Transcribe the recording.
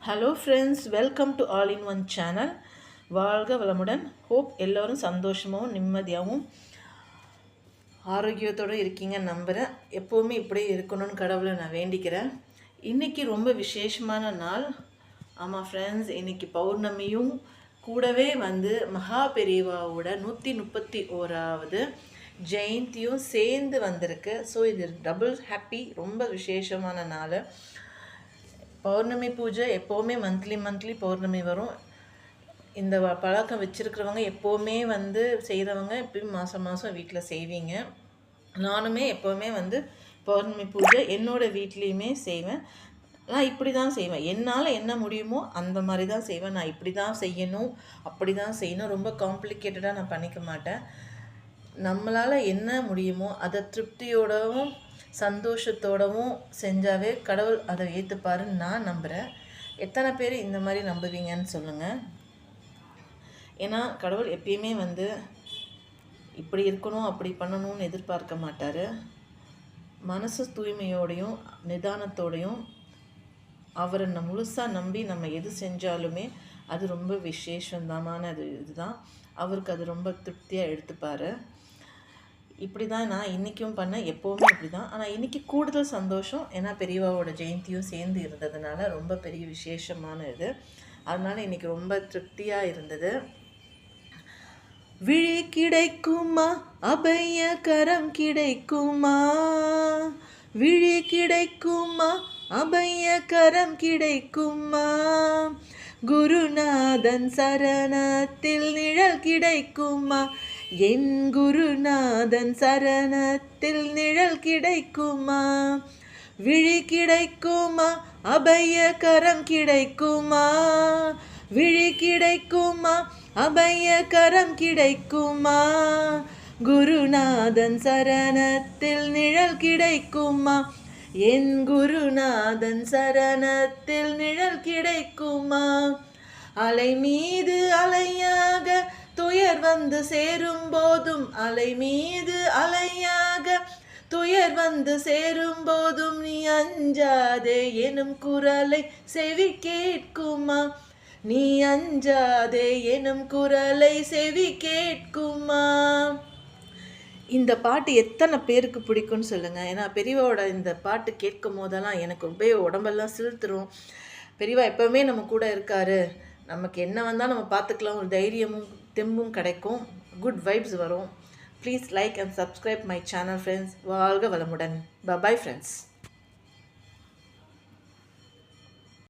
Hello friends, welcome to all in one channel. வாழ்க வளமுடன். Hope எல்லோரும் சந்தோஷமாகவும் நிம்மதியாகவும் ஆரோக்கியத்தோடு இருக்கீங்கன்னு நம்புகிறேன். எப்போவுமே இப்படியே இருக்கணும்னு கடவுளை நான் வேண்டிக்கிறேன். இன்றைக்கி ரொம்ப விசேஷமான நாள். ஆமாம் ஃப்ரெண்ட்ஸ், இன்றைக்கி பௌர்ணமியும் கூடவே மகா பெரியவாவோட 131வது ஜெயந்தியும் சேர்ந்து வந்திருக்கு. ஸோ இது டபுள் ஹாப்பி, ரொம்ப விசேஷமான நாள். பௌர்ணமி பூஜை எப்போவுமே மந்த்லி பௌர்ணமி வரும். இந்த பழக்கம் வச்சுருக்கிறவங்க எப்போவுமே செய்கிறவங்க எப்பயும் மாதம் வீட்டில் செய்வீங்க. நானுமே எப்போவுமே பௌர்ணமி பூஜை என்னோடய வீட்லேயுமே செய்வேன். நான் இப்படி தான் செய்வேன். என்னால் என்ன முடியுமோ அந்த மாதிரி தான் செய்வேன். நான் இப்படி தான் செய்யணும், அப்படி தான் செய்யணும், ரொம்ப காம்ப்ளிகேட்டடாக நான் பண்ணிக்க மாட்டேன். நம்மளால் என்ன முடியுமோ அதை திருப்தியோடவும் சந்தோஷத்தோடவும் செஞ்சாவே கடவுள் அதை ஏற்றுப்பாருன்னு நான் நம்புகிறேன். எத்தனை பேர் இந்த மாதிரி நம்புவீங்கன்னு சொல்லுங்கள். ஏன்னா கடவுள் எப்பயுமே இப்படி இருக்கணும் அப்படி பண்ணணும்னு எதிர்பார்க்க மாட்டார். மனசு தூய்மையோடையும் நிதானத்தோடையும் அவரை முழுசாக நம்பி நம்ம எது செஞ்சாலுமே அது ரொம்ப விசேஷமான இதுதான். அவருக்கு அது ரொம்ப திருப்தியாக எடுத்துப்பார். இப்படி தான் நான் இன்றைக்கும் பண்ணேன், எப்போவுமே இப்படி தான். ஆனால் இன்றைக்கி கூடுதல் சந்தோஷம், ஏன்னா பெரியவாவோட ஜெயந்தியும் சேர்ந்து இருந்ததுனால ரொம்ப பெரிய விசேஷமான இது. அதனால் இன்றைக்கி ரொம்ப திருப்தியாக இருந்தது. விழி கிடைக்குமா, அபய கரம் கிடைக்குமா, விழி கிடைக்குமா, அபய கரம் கிடைக்குமா, குருநாதன் சரணத்தில் நிழல் கிடைக்குமா, என் குருநாதன் சரணத்தில் நிழல் கிடைக்குமா, விழி கிடைக்குமா, அபய கரம் கிடைக்குமா, விழி கிடைக்குமா, அபய கரம் கிடைக்குமா, குருநாதன் சரணத்தில் நிழல் கிடைக்குமா, என் குருநாதன் சரணத்தில் நிழல் கிடைக்குமா, அலை மீது அலையாக துயர் சேரும் போதும், அலை மீது அலையாக துயர் சேரும் போதும், நீ அஞ்சாதே எனும் குரலை செவி கேட்குமா, நீ அஞ்சாதே எனும் குரலை செவி கேட்குமா. இந்த பாட்டு எத்தனை பேருக்கு பிடிக்கும்னு சொல்லுங்கள். ஏன்னா பெரியவாவோட இந்த பாட்டு கேட்கும் போதெல்லாம் எனக்கு ரொம்ப உடம்பெல்லாம் சிலுத்துரும். பெரியவா எப்போவுமே நம்ம கூட இருக்காரு, நமக்கு என்ன வந்தால் நம்ம பார்த்துக்கலாம், ஒரு தைரியமும் தெம்பும் கிடைக்கும், குட் வைப்ஸ் வரும். Please like and subscribe my channel friends. வாழ்க வளமுடன். Bye friends.